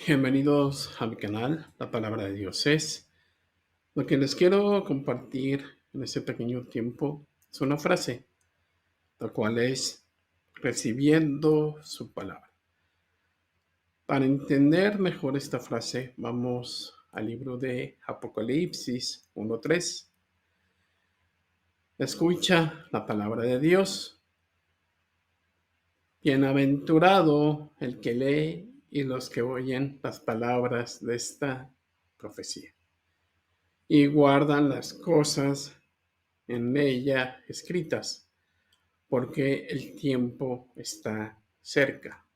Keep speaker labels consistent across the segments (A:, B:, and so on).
A: Bienvenidos a mi canal, La Palabra de Dios es. Lo que les quiero compartir en este pequeño tiempo es una frase, la cual es recibiendo su palabra. Para entender mejor esta frase, vamos al libro de Apocalipsis 1:3. Escucha la palabra de Dios. Bienaventurado el que lee y los que oyen las palabras de esta profecía y guardan las cosas en ella escritas, porque el tiempo está cerca.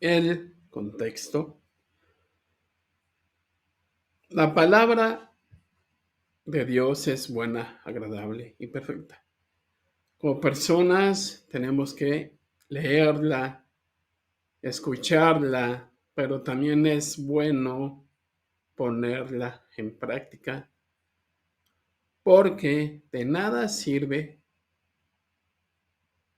A: El contexto. La palabra de Dios es buena, agradable y perfecta. Como personas tenemos que leerla, escucharla, pero también es bueno ponerla en práctica, porque de nada sirve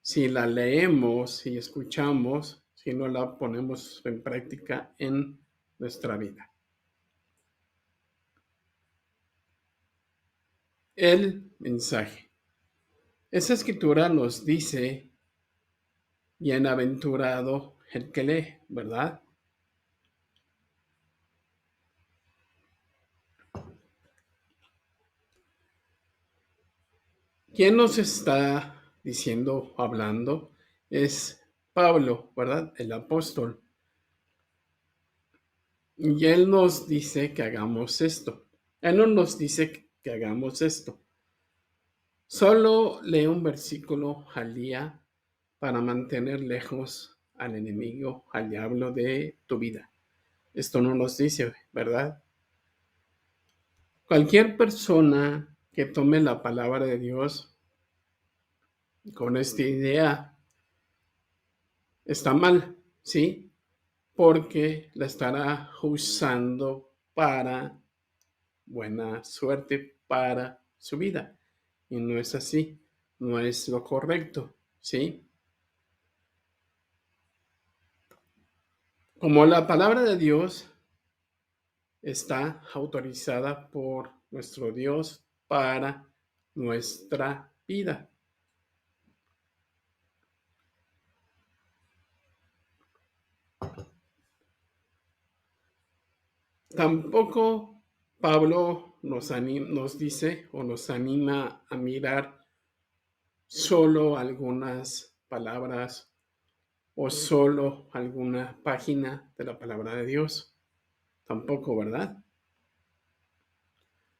A: si la leemos y escuchamos, si no la ponemos en práctica en nuestra vida. El mensaje. Esa escritura nos dice, bienaventurado el que lee, ¿verdad? ¿Quién nos está diciendo, hablando? Es Pablo, ¿verdad? El apóstol. Y él nos dice que hagamos esto. Él no nos dice que hagamos esto. Solo lee un versículo al día para mantener lejos al enemigo, al diablo de tu vida. Esto no nos dice, ¿verdad? Cualquier persona que tome la palabra de Dios con esta idea está mal, ¿sí? Porque la estará usando para buena suerte para su vida. Y no es así, no es lo correcto, ¿sí? Como la palabra de Dios está autorizada por nuestro Dios para nuestra vida. Tampoco Pablo nos dice o nos anima a mirar solo algunas palabras o solo alguna página de la palabra de Dios. Tampoco, ¿verdad?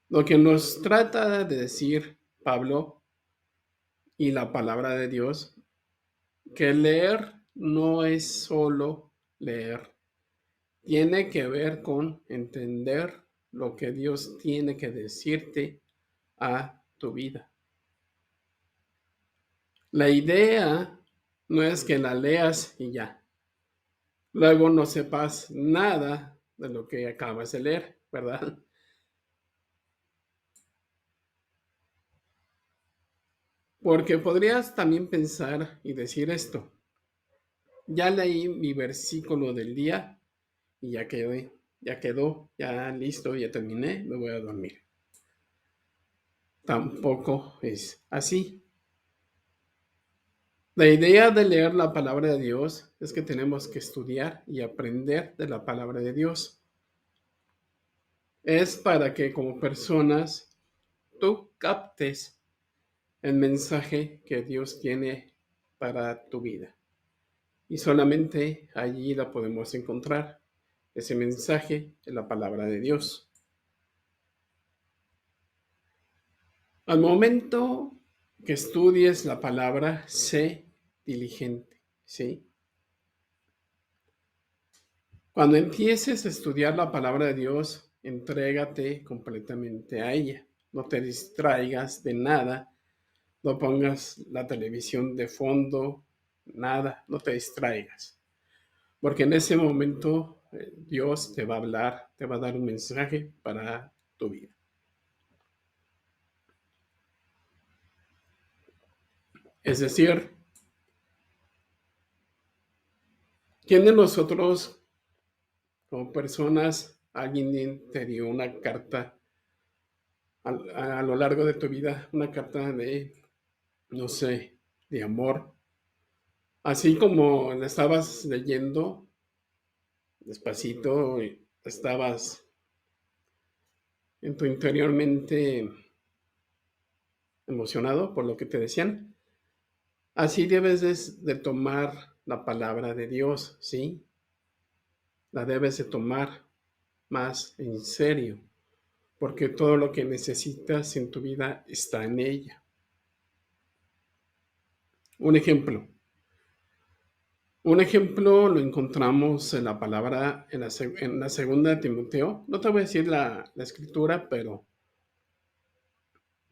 A: Lo que nos trata de decir Pablo y la palabra de Dios, que leer no es solo leer, tiene que ver con entender lo que Dios tiene que decirte a tu vida. La idea no es que la leas y ya. Luego no sepas nada de lo que acabas de leer, ¿verdad? Porque podrías también pensar y decir esto. Ya leí mi versículo del día y ya listo, ya terminé, me voy a dormir. Tampoco es así. La idea de leer la palabra de Dios es que tenemos que estudiar y aprender de la palabra de Dios. Es para que como personas tú captes el mensaje que Dios tiene para tu vida. Y solamente allí la podemos encontrar, ese mensaje en la palabra de Dios. Al momento que estudies la palabra, sé diligente, ¿sí? Cuando empieces a estudiar la palabra de Dios, entrégate completamente a ella. No te distraigas de nada, no pongas la televisión de fondo, nada, no te distraigas. Porque en ese momento Dios te va a hablar, te va a dar un mensaje para tu vida. Es decir, ¿Quién de nosotros, como personas, alguien te dio una carta a lo largo de tu vida, una carta de, no sé, de amor? Así como la estabas leyendo despacito, y estabas en tu interiormente emocionado por lo que te decían, así debes de tomar la palabra de Dios, ¿sí? La debes de tomar más en serio, porque todo lo que necesitas en tu vida está en ella. Un ejemplo. Un ejemplo lo encontramos en la palabra, en la segunda de Timoteo. No te voy a decir la escritura, pero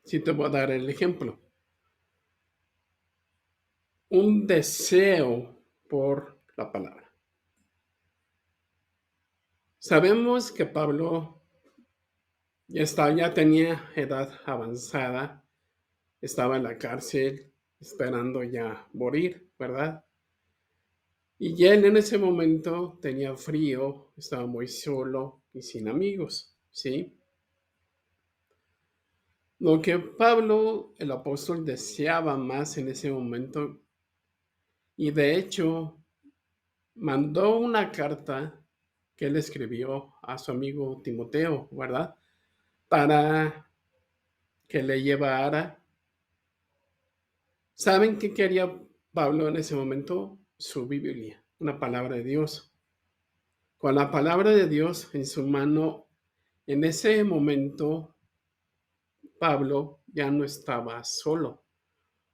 A: sí te voy a dar el ejemplo. Un deseo por la palabra. Sabemos que Pablo ya tenía edad avanzada, estaba en la cárcel esperando ya morir, ¿verdad? Y él en ese momento tenía frío, estaba muy solo y sin amigos, ¿sí? Lo que Pablo, el apóstol, deseaba más en ese momento, y de hecho mandó una carta que él escribió a su amigo Timoteo, ¿verdad? Para que le llevara. ¿Saben qué quería Pablo en ese momento? Su Biblia, una palabra de Dios. Con la palabra de Dios en su mano, en ese momento, Pablo ya no estaba solo,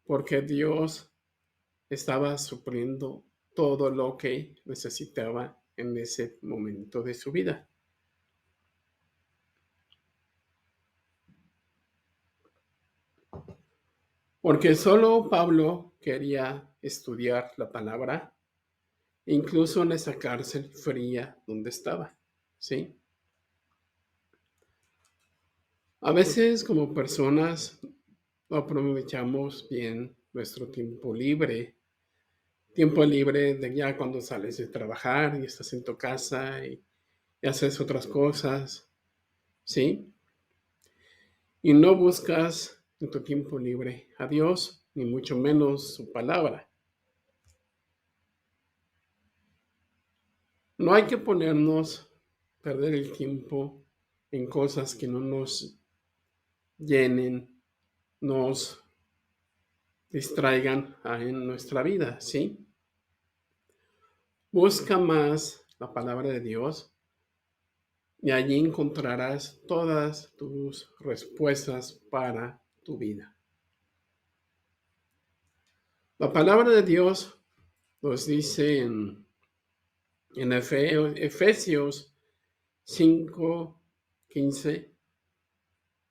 A: porque Dios estaba supliendo todo lo que necesitaba en ese momento de su vida. Porque solo Pablo quería estudiar la palabra, incluso en esa cárcel fría donde estaba, ¿sí? A veces como personas no aprovechamos bien nuestro tiempo libre de ya cuando sales de trabajar y estás en tu casa y haces otras cosas, ¿sí? Y no buscas en tu tiempo libre a Dios, ni mucho menos su palabra. No hay que perder el tiempo en cosas que no nos llenen, nos distraigan en nuestra vida, ¿sí? Busca más la palabra de Dios y allí encontrarás todas tus respuestas para tu vida. La palabra de Dios nos dice en Efesios 5:15,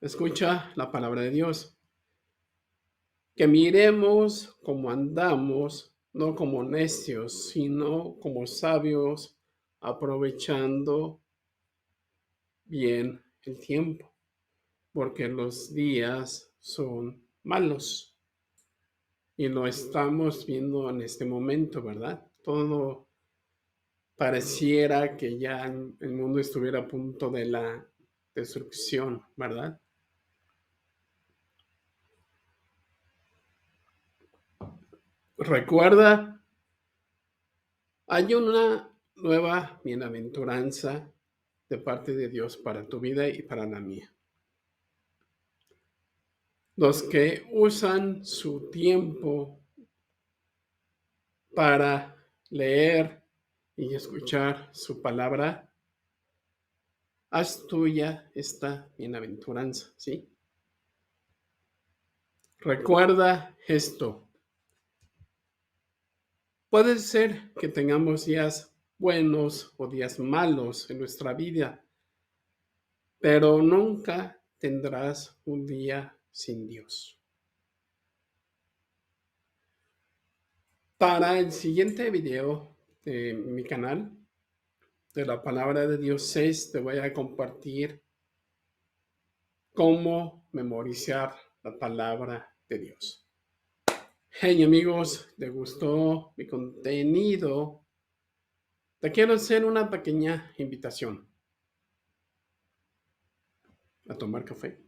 A: escucha la palabra de Dios, que miremos cómo andamos, no como necios, sino como sabios, aprovechando bien el tiempo, porque los días son malos y lo estamos viendo en este momento, ¿verdad? Todo pareciera que ya el mundo estuviera a punto de la destrucción, ¿verdad? Recuerda, hay una nueva bienaventuranza de parte de Dios para tu vida y para la mía. Los que usan su tiempo para leer y escuchar su palabra, haz tuya esta bienaventuranza, ¿sí? Recuerda esto. Puede ser que tengamos días buenos o días malos en nuestra vida, pero nunca tendrás un día sin Dios. Para el siguiente video de mi canal, de la palabra de Dios 6, te voy a compartir cómo memorizar la palabra de Dios. Hey amigos, ¿te gustó mi contenido? Te quiero hacer una pequeña invitación a tomar café.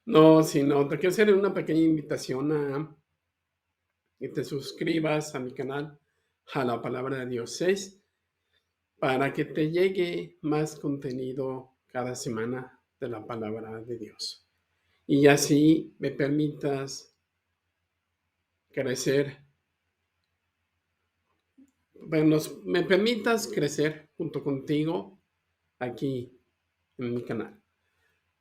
A: No, sino te quiero hacer una pequeña invitación a que te suscribas a mi canal, a la Palabra de Dios 6, para que te llegue más contenido cada semana de la Palabra de Dios. Y así me permitas crecer, bueno, me permitas crecer junto contigo aquí en mi canal.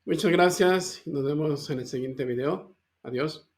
A: Muchas gracias y nos vemos en el siguiente video. Adiós.